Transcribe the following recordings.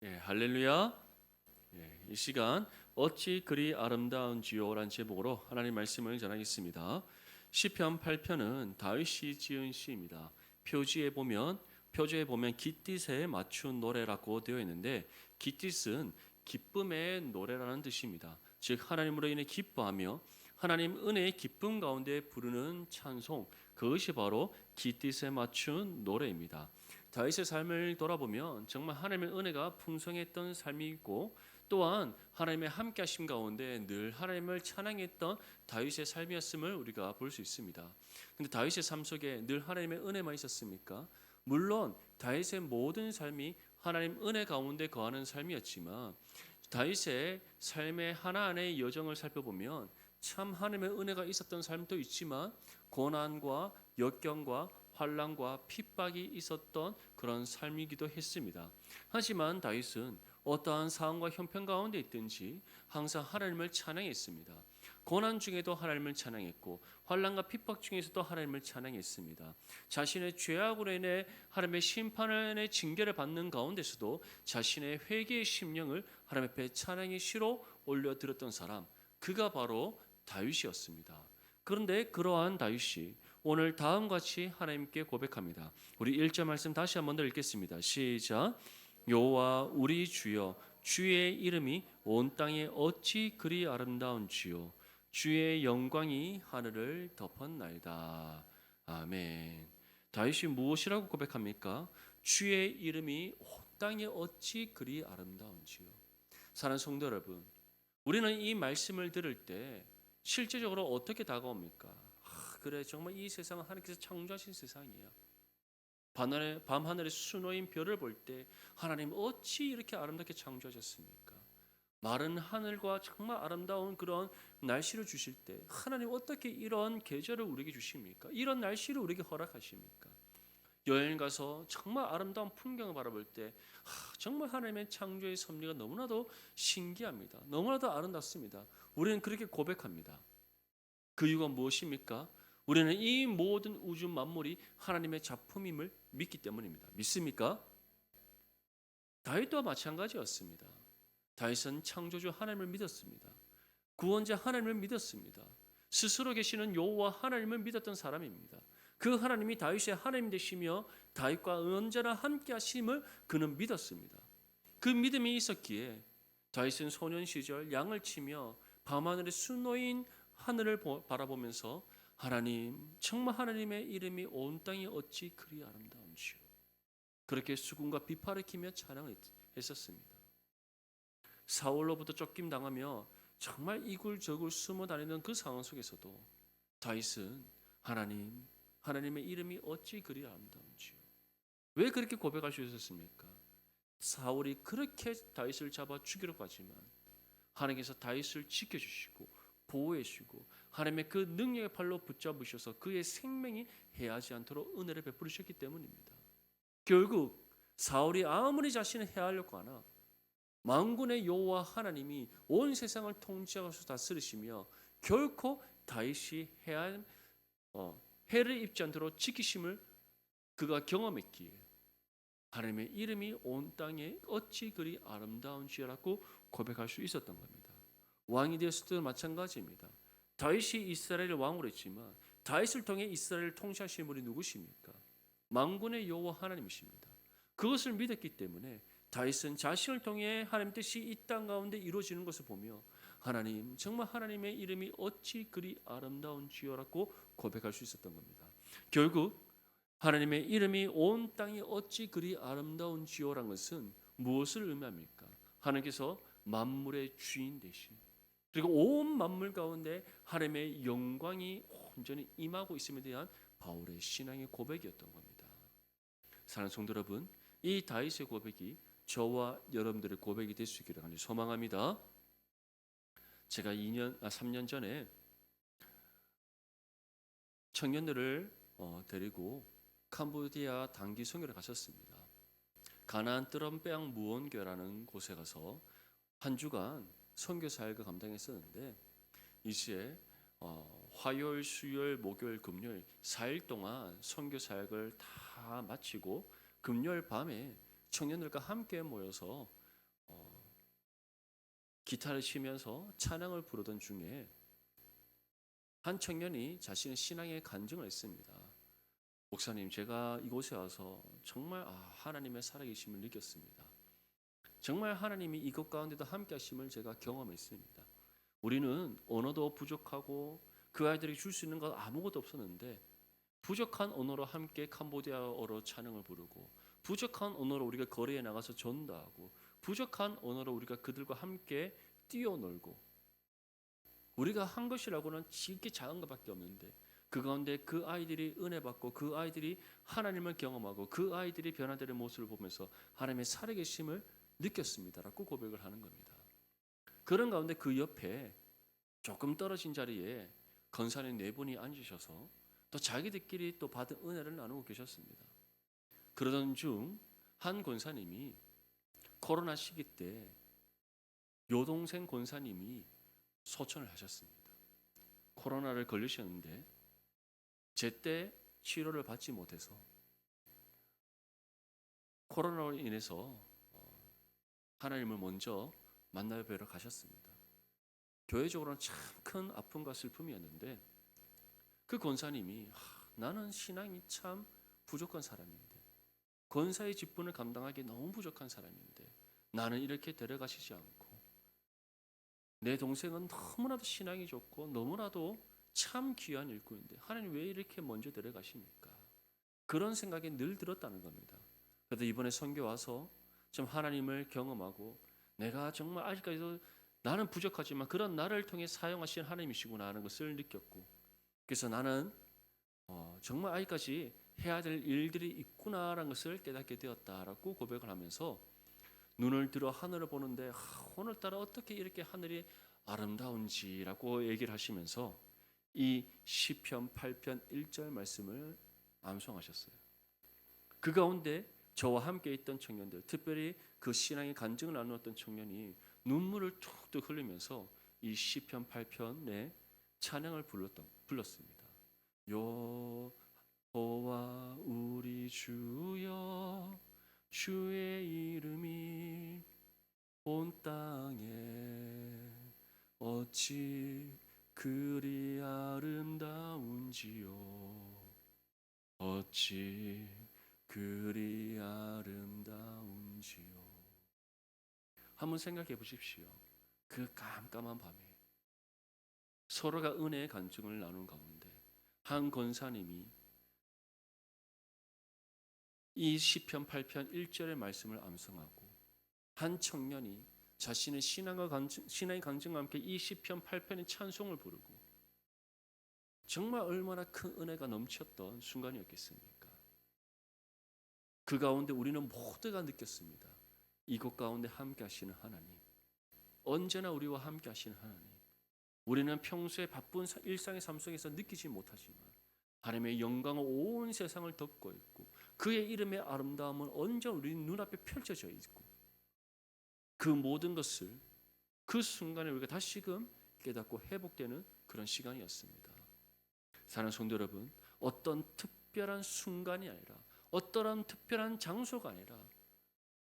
할렐루야. 이 시간 어찌 그리 아름다운지요라는 제목으로 하나님 말씀을 전하겠습니다. 시편 8편은 다윗이 지은 시입니다. 표지에 보면 깃딧에 맞춘 노래라고 되어 있는데 깃딧은 기쁨의 노래라는 뜻입니다. 즉 하나님으로 인해 기뻐하며 하나님 은혜의 기쁨 가운데 부르는 찬송, 그것이 바로 깃딧에 맞춘 노래입니다. 다윗의 삶을 돌아보면 정말 하나님의 은혜가 풍성했던 삶이 있고 또한 하나님의 함께하심 가운데 늘 하나님을 찬양했던 다윗의 삶이었음을 우리가 볼 수 있습니다. 근데 다윗의 삶 속에 늘 하나님의 은혜만 있었습니까? 물론 다윗의 모든 삶이 하나님 은혜 가운데 거하는 삶이었지만 다윗의 삶의 하나하나의 여정을 살펴보면 참 하나님의 은혜가 있었던 삶도 있지만 고난과 역경과 환난과 핍박이 있었던 그런 삶이기도 했습니다. 하지만 다윗은 어떠한 상황과 형편 가운데 있든지 항상 하나님을 찬양했습니다. 고난 중에도 하나님을 찬양했고 환난과 핍박 중에서도 하나님을 찬양했습니다. 자신의 죄악으로 인해 하나님의 심판의 징계를 받는 가운데서도 자신의 회개의 심령을 하나님 앞에 찬양의 시로 올려드렸던 사람, 그가 바로 다윗이었습니다. 그런데 그러한 다윗이 오늘 다음과 같이 하나님께 고백합니다. 우리 1절 말씀 다시 한번 더 읽겠습니다. 시작. 여호와 우리 주여, 주의 이름이 온 땅에 어찌 그리 아름다운지요, 주의 영광이 하늘을 덮었나이다. 아멘. 다윗이 무엇이라고 고백합니까? 주의 이름이 온 땅에 어찌 그리 아름다운지요. 사랑하는 성도 여러분, 우리는 이 말씀을 들을 때 실제적으로 어떻게 다가옵니까? 그래, 정말 이 세상은 하나님께서 창조하신 세상이에요. 밤하늘의 수놓인 별을 볼 때 하나님 어찌 이렇게 아름답게 창조하셨습니까? 마른 하늘과 정말 아름다운 그런 날씨를 주실 때 하나님 어떻게 이런 계절을 우리에게 주십니까? 이런 날씨를 우리에게 허락하십니까? 여행 가서 정말 아름다운 풍경을 바라볼 때 정말 하나님의 창조의 섭리가 너무나도 신기합니다. 너무나도 아름답습니다. 우리는 그렇게 고백합니다. 그 이유가 무엇입니까? 우리는 이 모든 우주 만물이 하나님의 작품임을 믿기 때문입니다. 믿습니까? 다윗과 마찬가지였습니다. 다윗은 창조주 하나님을 믿었습니다. 구원자 하나님을 믿었습니다. 스스로 계시는 여호와 하나님을 믿었던 사람입니다. 그 하나님이 다윗의 하나님 되시며 다윗과 언제나 함께 하심을 그는 믿었습니다. 그 믿음이 있었기에 다윗은 소년 시절 양을 치며 밤하늘의 수놓인 하늘을 바라보면서 하나님, 정말 하나님의 이름이 온 땅에 어찌 그리 아름다운지요. 그렇게 수군과 비파를 키며 찬양을 했었습니다. 사울로부터 쫓김 당하며 정말 이굴저굴 숨어 다니는 그 상황 속에서도 다윗은 하나님, 하나님의 이름이 어찌 그리 아름다운지요. 왜 그렇게 고백할 수 있었습니까? 사울이 그렇게 다윗을 잡아 죽이려고 하지만 하나님께서 다윗을 지켜주시고 보호해 주시고 하나님의 그 능력의 팔로 붙잡으셔서 그의 생명이 해하지 않도록 은혜를 베풀으셨기 때문입니다. 결국 사울이 아무리 자신을 해하려고 하나 만군의 여호와 하나님이 온 세상을 통치하셔서 다스리시며 결코 다윗이 해를 입지 않도록 지키심을 그가 경험했기에 하나님의 이름이 온 땅에 어찌 그리 아름다운지라고 고백할 수 있었던 겁니다. 왕이 되었을 때도 마찬가지입니다. 다윗이 이스라엘의 왕으로 했지만 다윗을 통해 이스라엘을 통치하신 분이 누구십니까? 만군의 여호와 하나님이십니다. 그것을 믿었기 때문에 다윗은 자신을 통해 하나님 뜻이 이 땅 가운데 이루어지는 것을 보며 하나님, 정말 하나님의 이름이 어찌 그리 아름다운지요라고 고백할 수 있었던 겁니다. 결국 하나님의 이름이 온 땅이 어찌 그리 아름다운지요란 것은 무엇을 의미합니까? 하나님께서 만물의 주인 되신, 그리고 온 만물 가운데 하나님의 영광이 온전히 임하고 있음에 대한 바울의 신앙의 고백이었던 겁니다. 사랑하는 성도 여러분, 이 다윗의 고백이 저와 여러분들의 고백이 될 수 있기를 간절히 소망합니다. 제가 3년 전에 청년들을 데리고 캄보디아 단기 선교를 갔었습니다. 가나안 뜰엄peang 무원교라는 곳에 가서 한 주간 선교 사역을 감당했었는데 이제 화요일, 수요일, 목요일, 금요일 4일 동안 선교 사역을 다 마치고 금요일 밤에 청년들과 함께 모여서 기타를 치면서 찬양을 부르던 중에 한 청년이 자신의 신앙의 간증을 했습니다. 목사님, 제가 이곳에 와서 정말 하나님의 살아계심을 느꼈습니다. 정말 하나님이 이것 가운데도 함께 하심을 제가 경험했습니다. 우리는 언어도 부족하고 그 아이들이 줄 수 있는 것 아무것도 없었는데 부족한 언어로 함께 캄보디아어로 찬양을 부르고 부족한 언어로 우리가 거리에 나가서 전도하고 부족한 언어로 우리가 그들과 함께 뛰어놀고 우리가 한 것이라고는 지극히 작은 것밖에 없는데 그 가운데 그 아이들이 은혜 받고 그 아이들이 하나님을 경험하고 그 아이들이 변화되는 모습을 보면서 하나님의 살아계심을 느꼈습니다라고 고백을 하는 겁니다. 그런 가운데 그 옆에 조금 떨어진 자리에 권사님 네 분이 앉으셔서 또 자기들끼리 또 받은 은혜를 나누고 계셨습니다. 그러던 중 한 권사님이 코로나 시기 때 여동생 권사님이 소천을 하셨습니다. 코로나를 걸리셨는데 제때 치료를 받지 못해서 코로나로 인해서 하나님을 먼저 만나 뵈러 가셨습니다. 교회적으로는 참 큰 아픔과 슬픔이었는데 그 권사님이 나는 신앙이 참 부족한 사람인데 권사의 직분을 감당하기 너무 부족한 사람인데 나는 이렇게 데려가시지 않고 내 동생은 너무나도 신앙이 좋고 너무나도 참 귀한 일꾼인데 하나님 왜 이렇게 먼저 데려가십니까? 그런 생각이 늘 들었다는 겁니다. 그래도 이번에 선교 와서 좀 하나님을 경험하고 내가 정말 아직까지도 나는 부족하지만 그런 나를 통해 사용하신 하나님이시구나 하는 것을 느꼈고 그래서 나는 정말 아직까지 해야 될 일들이 있구나라는 것을 깨닫게 되었다라고 고백을 하면서 눈을 들어 하늘을 보는데 오늘따라 어떻게 이렇게 하늘이 아름다운지라고 얘기를 하시면서 이 시편 8편 1절 말씀을 암송하셨어요. 그 가운데 저와 함께 있던 청년들, 특별히 그 신앙의 간증을 나누었던 청년이 눈물을 툭툭 흘리면서 이 시편 8편의 찬양을 불렀습니다. 여호와 우리 주여 주의 이름이 온 땅에 어찌 그리 아름다운지요 어찌 그리 아름다운지요. 한번 생각해 보십시오. 그 깜깜한 밤에 서로가 은혜의 간증을 나눈 가운데 한 권사님이 이 시편 8편 1절의 말씀을 암송하고 한 청년이 자신의 신앙의 간증과 함께 이 시편 8편의 찬송을 부르고 정말 얼마나 큰 은혜가 넘쳤던 순간이었겠습니까? 그 가운데 우리는 모두가 느꼈습니다. 이곳 가운데 함께 하시는 하나님, 언제나 우리와 함께 하시는 하나님, 우리는 평소에 바쁜 일상의 삶 속에서 느끼지 못하지만 하나님의 영광은 온 세상을 덮고 있고 그의 이름의 아름다움은 언제나 우리 눈앞에 펼쳐져 있고 그 모든 것을 그 순간에 우리가 다시금 깨닫고 회복되는 그런 시간이었습니다. 사랑하는 성도 여러분, 어떤 특별한 순간이 아니라 어떠한 특별한 장소가 아니라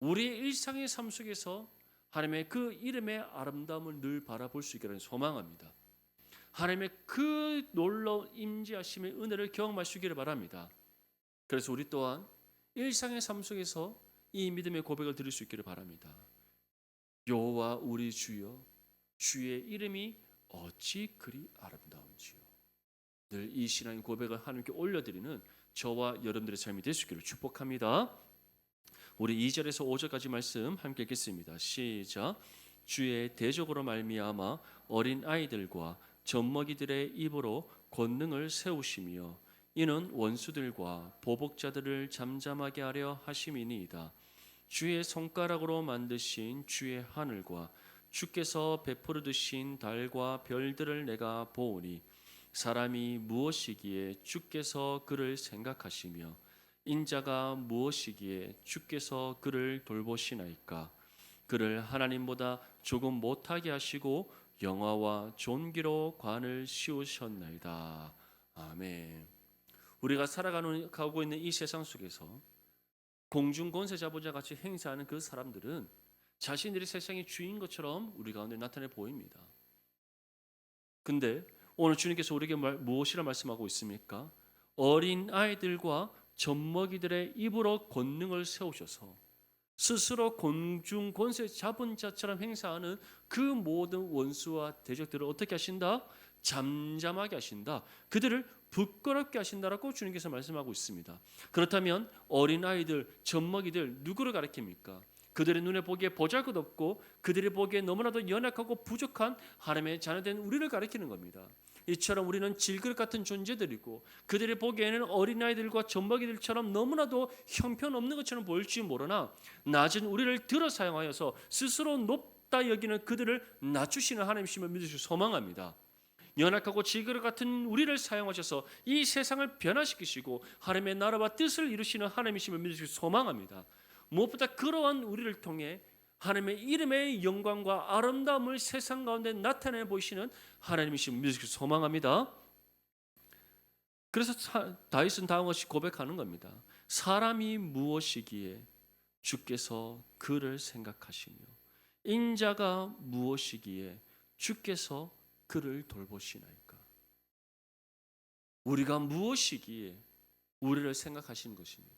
우리의 일상의 삶 속에서 하나님의 그 이름의 아름다움을 늘 바라볼 수 있기를 소망합니다. 하나님의 그 놀라운 임재하심의 은혜를 경험할 수 있기를 바랍니다. 그래서 우리 또한 일상의 삶 속에서 이 믿음의 고백을 드릴 수 있기를 바랍니다. 여호와 우리 주여 주의 이름이 어찌 그리 아름다운지요. 늘 이 신앙의 고백을 하나님께 올려드리는 저와 여러분들의 삶이 될 수 있기를 축복합니다. 우리 2절에서 5절까지 말씀 함께 읽겠습니다. 시작. 주의 대적으로 말미암아 어린 아이들과 젖먹이들의 입으로 권능을 세우시며 이는 원수들과 보복자들을 잠잠하게 하려 하심이니이다. 주의 손가락으로 만드신 주의 하늘과 주께서 베풀어 두신 달과 별들을 내가 보오니 사람이 무엇이기에 주께서 그를 생각하시며 인자가 무엇이기에 주께서 그를 돌보시나이까. 그를 하나님보다 조금 못하게 하시고 영화와 존귀로 관을 씌우셨나이다. 아멘. 우리가 살아가고 있는 이 세상 속에서 공중 권세 자보자 같이 행세하는 그 사람들은 자신들이 세상의 주인 것처럼 우리 가운데 나타내 보입니다. 근데 오늘 주님께서 우리에게 무엇이라 말씀하고 있습니까? 어린 아이들과 젖먹이들의 입으로 권능을 세우셔서 스스로 공중 권세 잡은 자처럼 행사하는 그 모든 원수와 대적들을 어떻게 하신다? 잠잠하게 하신다. 그들을 부끄럽게 하신다라고 주님께서 말씀하고 있습니다. 그렇다면 어린 아이들, 젖먹이들 누구를 가리킵니까? 그들의 눈에 보기에 보잘것없고 그들이 보기에 너무나도 연약하고 부족한 하나님의 자녀된 우리를 가리키는 겁니다. 이처럼 우리는 질그릇 같은 존재들이고 그들이 보기에는 어린아이들과 젖먹이들처럼 너무나도 형편없는 것처럼 보일지 모르나 낮은 우리를 들어 사용하여서 스스로 높다 여기는 그들을 낮추시는 하나님이심을 믿으시고 소망합니다. 연약하고 질그릇 같은 우리를 사용하셔서 이 세상을 변화시키시고 하나님의 나라와 뜻을 이루시는 하나님이심을 믿으시고 소망합니다. 무엇보다 그러한 우리를 통해 하나님의 이름의 영광과 아름다움을 세상 가운데 나타내 보이시는 하나님이심을 믿으시고 소망합니다. 그래서 다윗은 다음과 같이 고백하는 겁니다. 사람이 무엇이기에 주께서 그를 생각하시며 인자가 무엇이기에 주께서 그를 돌보시나이까. 우리가 무엇이기에 우리를 생각하시는 것입니까?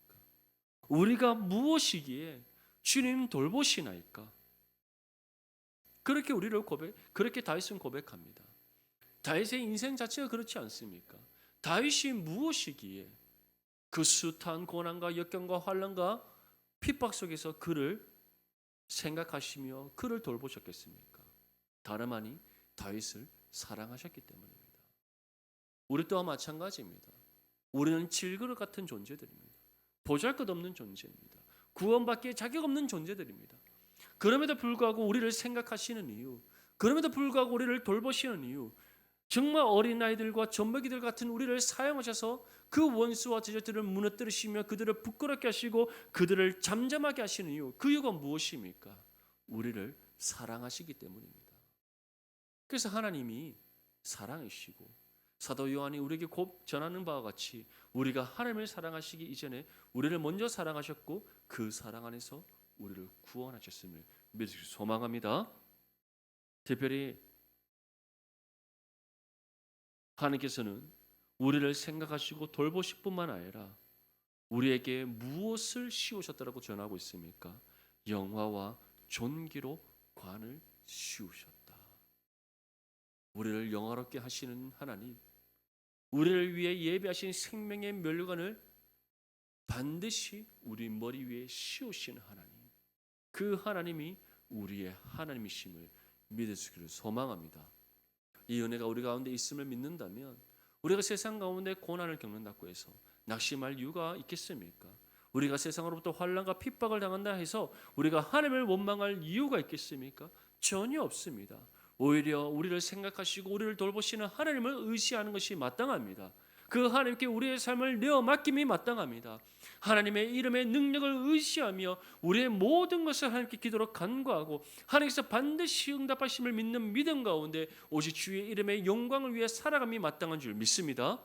우리가 무엇이기에 주님 돌보시나이까? 그렇게 그렇게 다윗은 고백합니다. 다윗의 인생 자체가 그렇지 않습니까? 다윗이 무엇이기에 그 숱한 고난과 역경과 환난과 핍박 속에서 그를 생각하시며 그를 돌보셨겠습니까? 다름 아니 다윗을 사랑하셨기 때문입니다. 우리 또한 마찬가지입니다. 우리는 질그릇 같은 존재들입니다. 보잘것없는 존재입니다. 구원받기에 자격 없는 존재들입니다. 그럼에도 불구하고 우리를 생각하시는 이유, 그럼에도 불구하고 우리를 돌보시는 이유, 정말 어린아이들과 젖먹이들 같은 우리를 사용하셔서 그 원수와 제자들을 무너뜨리시며 그들을 부끄럽게 하시고 그들을 잠잠하게 하시는 이유, 그 이유가 무엇입니까? 우리를 사랑하시기 때문입니다. 그래서 하나님이 사랑이시고 사도 요한이 우리에게 곧 전하는 바와 같이 우리가 하나님을 사랑하시기 이전에 우리를 먼저 사랑하셨고 그 사랑 안에서 우리를 구원하셨음을 믿으시고 소망합니다. 특별히 하나님께서는 우리를 생각하시고 돌보실 뿐만 아니라 우리에게 무엇을 씌우셨다라고 전하고 있습니까? 영화와 존귀로 관을 씌우셨다. 우리를 영화롭게 하시는 하나님, 우리를 위해 예배하신 생명의 면류관을 반드시 우리 머리 위에 씌우시는 하나님, 그 하나님이 우리의 하나님이심을 믿으시기를 소망합니다. 이 은혜가 우리 가운데 있음을 믿는다면 우리가 세상 가운데 고난을 겪는다고 해서 낙심할 이유가 있겠습니까? 우리가 세상으로부터 환난과 핍박을 당한다 해서 우리가 하나님을 원망할 이유가 있겠습니까? 전혀 없습니다. 오히려 우리를 생각하시고 우리를 돌보시는 하나님을 의지하는 것이 마땅합니다. 그 하나님께 우리의 삶을 내어 맡김이 마땅합니다. 하나님의 이름의 능력을 의지하며 우리의 모든 것을 하나님께 기도로 간구하고 하나님께서 반드시 응답하심을 믿는 믿음 가운데 오직 주의 이름의 영광을 위해 살아감이 마땅한 줄 믿습니다.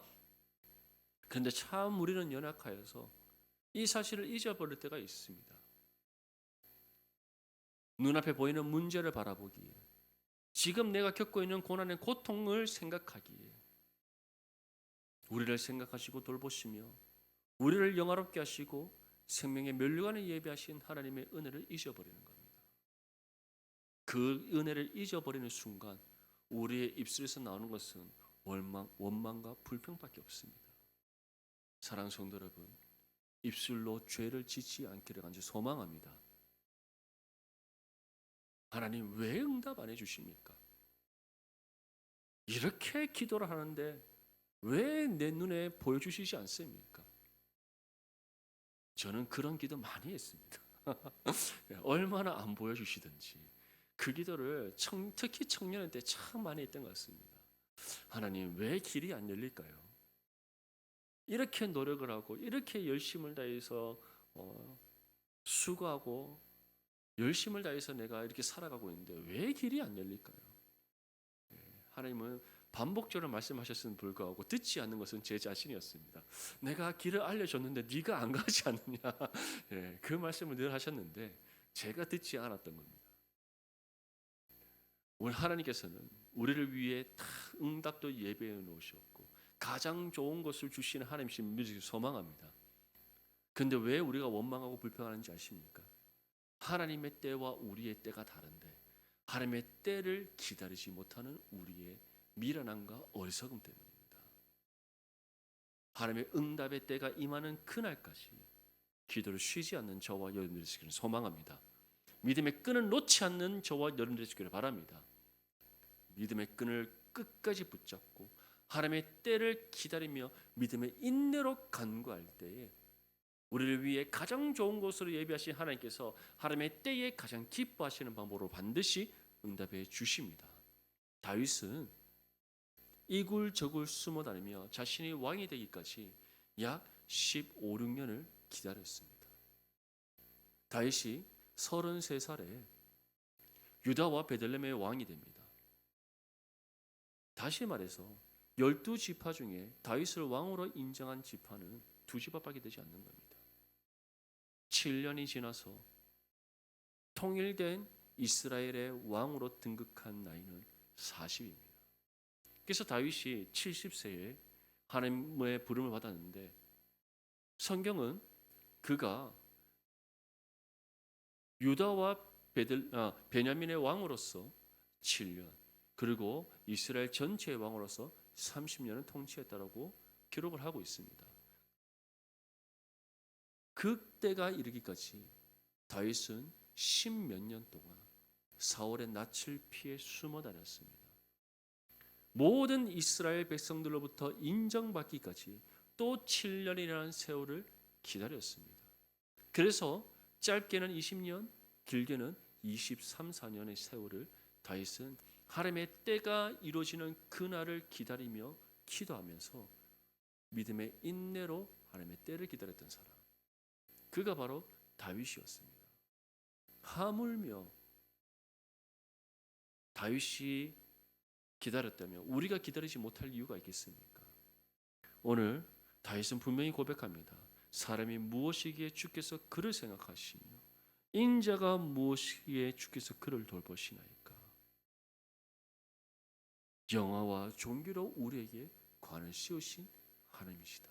그런데 참 우리는 연약하여서 이 사실을 잊어버릴 때가 있습니다. 눈앞에 보이는 문제를 바라보기에, 지금 내가 겪고 있는 고난의 고통을 생각하기에 우리를 생각하시고 돌보시며 우리를 영화롭게 하시고 생명의 면류관을 예비하신 하나님의 은혜를 잊어버리는 겁니다. 그 은혜를 잊어버리는 순간 우리의 입술에서 나오는 것은 원망과 불평밖에 없습니다. 사랑하는 성도 여러분, 입술로 죄를 짓지 않기를 간절히 소망합니다. 하나님 왜 응답 안 해주십니까? 이렇게 기도를 하는데 왜 내 눈에 보여주시지 않습니까? 저는 그런 기도 많이 했습니다. 얼마나 안 보여주시든지 그 기도를 특히 청년의 때 참 많이 했던 것 같습니다. 하나님 왜 길이 안 열릴까요? 이렇게 노력을 하고 이렇게 열심을 다해서 수고하고 열심을 다해서 내가 이렇게 살아가고 있는데 왜 길이 안 열릴까요? 하나님은 반복적으로 말씀하셨음에도 불구하고 듣지 않는 것은 제 자신이었습니다. 내가 길을 알려줬는데 네가 안 가지 않느냐. 그 말씀을 늘 하셨는데 제가 듣지 않았던 겁니다. 우리 하나님께서는 우리를 위해 다 응답도 예배해 놓으셨고 가장 좋은 것을 주시는 하나님이신 믿으시기 소망합니다. 근데 왜 우리가 원망하고 불평하는지 아십니까? 하나님의 때와 우리의 때가 다른데 하나님의 때를 기다리지 못하는 우리의 미련함과 어리석음 때문입니다. 하나님의 응답의 때가 임하는 그날까지 기도를 쉬지 않는 저와 여러분들이 되시기를 소망합니다. 믿음의 끈을 놓지 않는 저와 여러분들이 되시기를 바랍니다. 믿음의 끈을 끝까지 붙잡고 하나님의 때를 기다리며 믿음의 인내로 간구할 때에 우리를 위해 가장 좋은 것으로 예비하신 하나님께서 하나님의 때에 가장 기뻐하시는 방법으로 반드시 응답해 주십니다. 다윗은 이굴저굴 숨어 다니며 자신이 왕이 되기까지 약 15, 16년을 기다렸습니다. 다윗이 33살에 유다와 베들레헴의 왕이 됩니다. 다시 말해서 12지파 중에 다윗을 왕으로 인정한 지파는 2지파밖에 되지 않는 겁니다. 7년이 지나서 통일된 이스라엘의 왕으로 등극한 나이는 40입니다. 그래서 다윗이 70세에 하나님의 부름을 받았는데 성경은 그가 유다와 베냐민의 왕으로서 7년 그리고 이스라엘 전체의 왕으로서 30년을 통치했다라고 기록을 하고 있습니다. 그때가 이르기까지 다윗은 10몇 년 동안 사울의 낯을 피해 숨어 다녔습니다. 모든 이스라엘 백성들로부터 인정받기까지 또 7년이라는 세월을 기다렸습니다. 그래서 짧게는 20년, 길게는 23, 4년의 세월을 다윗은 하나님의 때가 이루어지는 그날을 기다리며 기도하면서 믿음의 인내로 하나님의 때를 기다렸던 사람, 그가 바로 다윗이었습니다. 하물며 다윗이 기다렸다면 우리가 기다리지 못할 이유가 있겠습니까? 오늘 다윗은 분명히 고백합니다. 사람이 무엇이기에 주께서 그를 생각하시며 인자가 무엇이기에 주께서 그를 돌보시나이까. 영화와 존귀로 우리에게 관을 씌우신 하나님이시다.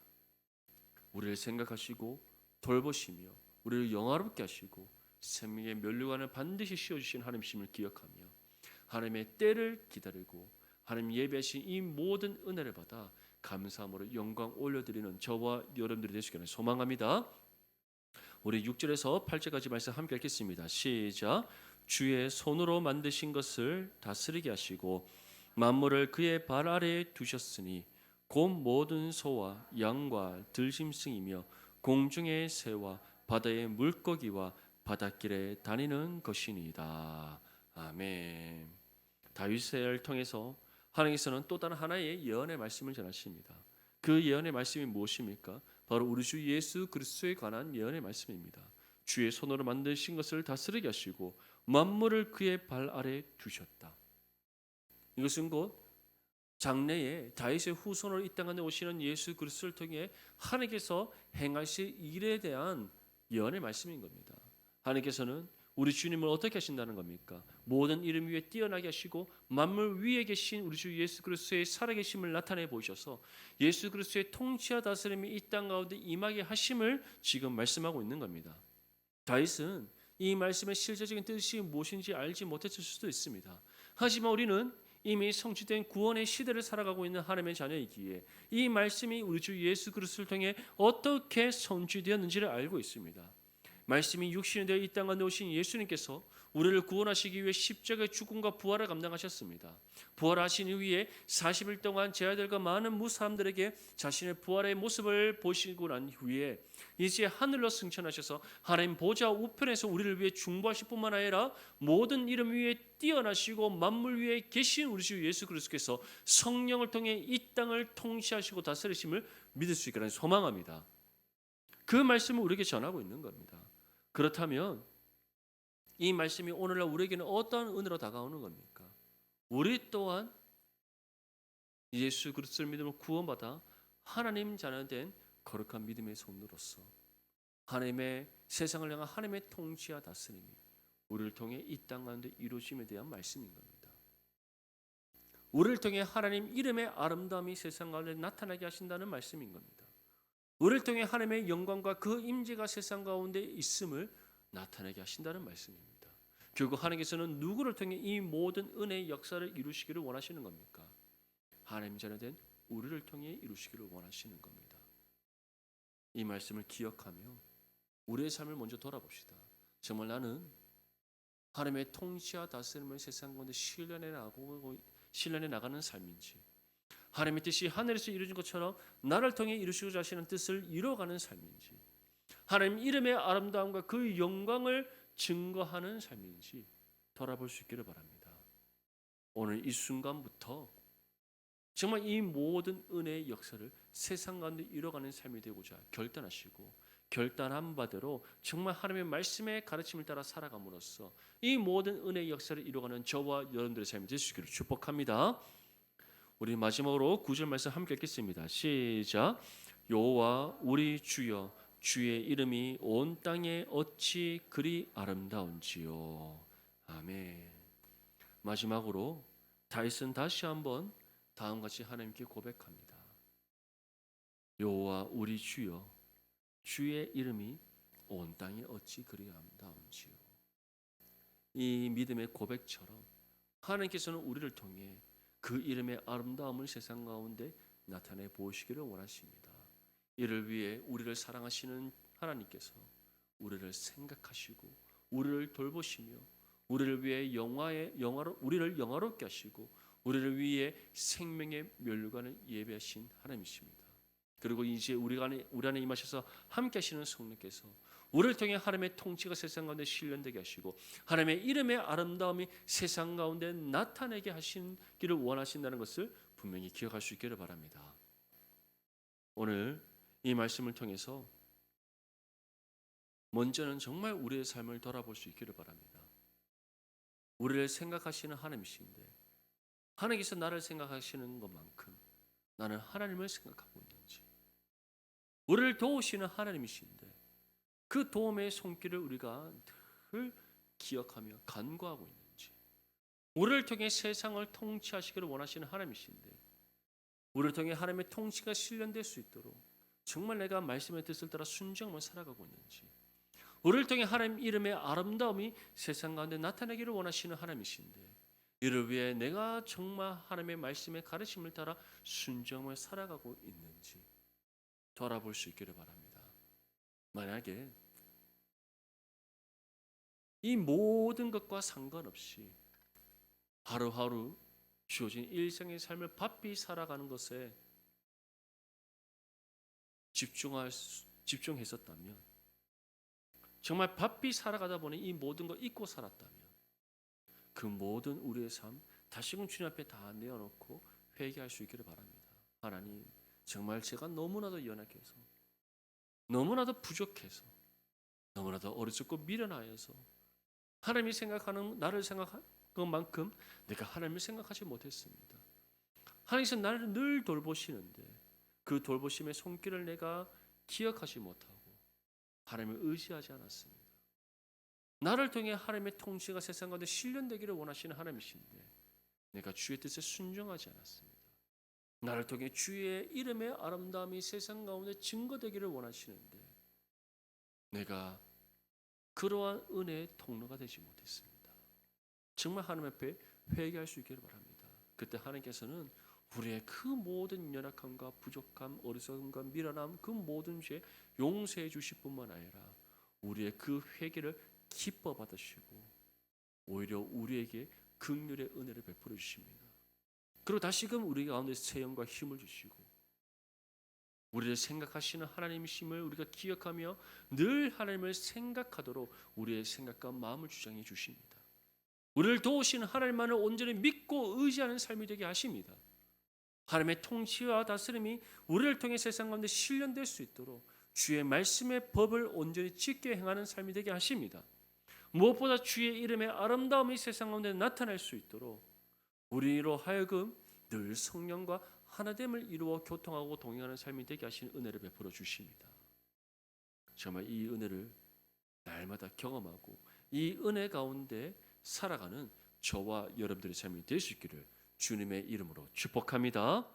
우리를 생각하시고 돌보시며 우리를 영화롭게 하시고 생명의 면류관을 반드시 씌워주신 하나님이심을 기억하며 하나님의 때를 기다리고 하나님 예배하신 이 모든 은혜를 받아 감사함으로 영광 올려드리는 저와 여러분들이 되시기를 소망합니다. 우리 6절에서 8절까지 말씀 함께 읽겠습니다. 시작. 주의 손으로 만드신 것을 다스리게 하시고 만물을 그의 발 아래에 두셨으니 곧 모든 소와 양과 들짐승이며 공중의 새와 바다의 물고기와 바닷길에 다니는 것이니이다. 아멘. 다윗을 통해서 하나님께서는 또 다른 하나의 예언의 말씀을 전하십니다. 그 예언의 말씀이 무엇입니까? 바로 우리 주 예수 그리스도에 관한 예언의 말씀입니다. 주의 손으로 만드신 것을 다스리게 하시고 만물을 그의 발 아래에 두셨다. 이것은 곧 장래에 다윗의 후손으로 이 땅에 오시는 예수 그리스도를 통해 하나님께서 행하실 일에 대한 예언의 말씀인 겁니다. 하나님께서는 우리 주님을 어떻게 하신다는 겁니까? 모든 이름 위에 뛰어나게 하시고 만물 위에 계신 우리 주 예수 그리스도의 살아계심을 나타내 보이셔서 예수 그리스도의 통치와 다스림이 이 땅 가운데 임하게 하심을 지금 말씀하고 있는 겁니다. 다윗은 이 말씀의 실제적인 뜻이 무엇인지 알지 못했을 수도 있습니다. 하지만 우리는 이미 성취된 구원의 시대를 살아가고 있는 하나님의 자녀이기에 이 말씀이 우리 주 예수 그리스도를 통해 어떻게 성취되었는지를 알고 있습니다. 말씀이 육신이 되어 이 땅 가운데 오신 예수님께서 우리를 구원하시기 위해 십자가의 죽음과 부활을 감당하셨습니다. 부활하신 이후에 40일 동안 제 아들과 많은 무사람들에게 자신의 부활의 모습을 보시고 난 후에 이제 하늘로 승천하셔서 하나님 보좌 우편에서 우리를 위해 중보하실 뿐만 아니라 모든 이름 위에 뛰어나시고 만물 위에 계신 우리 주 예수 그리스도께서 성령을 통해 이 땅을 통치하시고 다스리심을 믿을 수 있기를 소망합니다. 그 말씀을 우리에게 전하고 있는 겁니다. 그렇다면 이 말씀이 오늘날 우리에게는 어떠한 은혜로 다가오는 겁니까? 우리 또한 예수 그리스도를 믿음으로 구원받아 하나님 자녀된 거룩한 믿음의 손으로서 하나님의 세상을 향한 하나님의 통치와 다스림이 우리를 통해 이 땅 가운데 이루어짐에 대한 말씀인 겁니다. 우리를 통해 하나님 이름의 아름다움이 세상 가운데 나타나게 하신다는 말씀인 겁니다. 우리를 통해 하나님의 영광과 그 임재가 세상 가운데 있음을 나타내게 하신다는 말씀입니다. 결국 하나님께서는 누구를 통해 이 모든 은혜의 역사를 이루시기를 원하시는 겁니까? 하나님 자녀된 우리를 통해 이루시기를 원하시는 겁니다. 이 말씀을 기억하며 우리의 삶을 먼저 돌아봅시다. 정말 나는 하나님의 통치와 다스림을 세상 가운데 실현해 나가는 삶인지, 하나님의 뜻이 하늘에서 이루어진 것처럼 나를 통해 이루시고자 하시는 뜻을 이뤄가는 삶인지, 하나님 이름의 아름다움과 그 영광을 증거하는 삶인지 돌아볼 수 있기를 바랍니다. 오늘 이 순간부터 정말 이 모든 은혜의 역사를 세상 가운데 이뤄가는 삶이 되고자 결단하시고 결단한 바대로 정말 하나님의 말씀의 가르침을 따라 살아감으로써 이 모든 은혜의 역사를 이뤄가는 저와 여러분들의 삶이 되시기를 축복합니다. 우리 마지막으로 9절 말씀 함께 읽겠습니다. 시작. 여호와 우리 주여 주의 이름이 온 땅에 어찌 그리 아름다운지요. 아멘. 마지막으로 다윗은 다시 한번 다음같이 하나님께 고백합니다. 여호와 우리 주여 주의 이름이 온 땅에 어찌 그리 아름다운지요. 이 믿음의 고백처럼 하나님께서는 우리를 통해 그 이름의 아름다움을 세상 가운데 나타내 보이시기를 원하십니다. 이를 위해 우리를 사랑하시는 하나님께서 우리를 생각하시고 우리를 돌보시며 우리를 위해 우리를 영화롭게 하시고 우리를 위해 생명의 멸류관을 예배하신 하나님이십니다. 그리고 이제 우리 안에 임하셔서 함께 하시는 성령께서 우리를 통해 하나님의 통치가 세상 가운데 실현되게 하시고 하나님의 이름의 아름다움이 세상 가운데 나타내게 하시기를 원하신다는 것을 분명히 기억할 수 있기를 바랍니다. 오늘 이 말씀을 통해서 먼저는 정말 우리의 삶을 돌아볼 수 있기를 바랍니다. 우리를 생각하시는 하나님이신데 하나님께서 나를 생각하시는 것만큼 나는 하나님을 생각하고 있는지, 우리를 도우시는 하나님이신데 그 도움의 손길을 우리가 늘 기억하며 간구하고 있는지, 우리를 통해 세상을 통치하시기를 원하시는 하나님이신데 우리를 통해 하나님의 통치가 실현될 수 있도록 정말 내가 말씀의 뜻을 따라 순종하며 살아가고 있는지, 우리를 통해 하나님 이름의 아름다움이 세상 가운데 나타나기를 원하시는 하나님이신데 이를 위해 내가 정말 하나님의 말씀의 가르침을 따라 순종하며 살아가고 있는지 돌아볼 수 있기를 바랍니다. 만약에 이 모든 것과 상관없이 하루하루 주어진 일생의 삶을 바삐 살아가는 것에 집중했었다면, 정말 바삐 살아가다 보니 이 모든 걸 잊고 살았다면 그 모든 우리의 삶 다시금 주님 앞에 다 내어놓고 회개할 수 있기를 바랍니다. 하나님, 정말 제가 너무나도 연약해서, 너무나도 부족해서, 너무나도 어리석고 미련하여서 하나님이 생각하는 나를 생각한 것만큼 내가 하나님을 생각하지 못했습니다. 하나님께서 나를 늘 돌보시는데 그 돌보심의 손길을 내가 기억하지 못하고 하나님을 의지하지 않았습니다. 나를 통해 하나님의 통치가 세상 가운데 실현되기를 원하시는 하나님이신데 내가 주의 뜻에 순종하지 않았습니다. 나를 통해 주의 이름의 아름다움이 세상 가운데 증거되기를 원하시는데 내가 그러한 은혜의 통로가 되지 못했습니다. 정말 하나님 앞에 회개할 수 있기를 바랍니다. 그때 하나님께서는 우리의 그 모든 연약함과 부족함, 어리석음과 미련함, 그 모든 죄 용서해 주실 뿐만 아니라 우리의 그 회개를 기뻐 받으시고 오히려 우리에게 긍휼의 은혜를 베풀어 주십니다. 그리고 다시금 우리 가운데 새 영과 힘을 주시고 우리를 생각하시는 하나님이심을 우리가 기억하며 늘 하나님을 생각하도록 우리의 생각과 마음을 주장해 주십니다. 우리를 도우시는 하나님만을 온전히 믿고 의지하는 삶이 되게 하십니다. 하나님의 통치와 다스림이 우리를 통해 세상 가운데 실현될 수 있도록 주의 말씀의 법을 온전히 지켜 행하는 삶이 되게 하십니다. 무엇보다 주의 이름의 아름다움이 세상 가운데 나타날 수 있도록 우리로 하여금 늘 성령과 하나됨을 이루어 교통하고 동행하는 삶이 되게 하시는 은혜를 베풀어 주십니다. 정말 이 은혜를 날마다 경험하고 이 은혜 가운데 살아가는 저와 여러분들의 삶이 될 수 있기를 주님의 이름으로 축복합니다.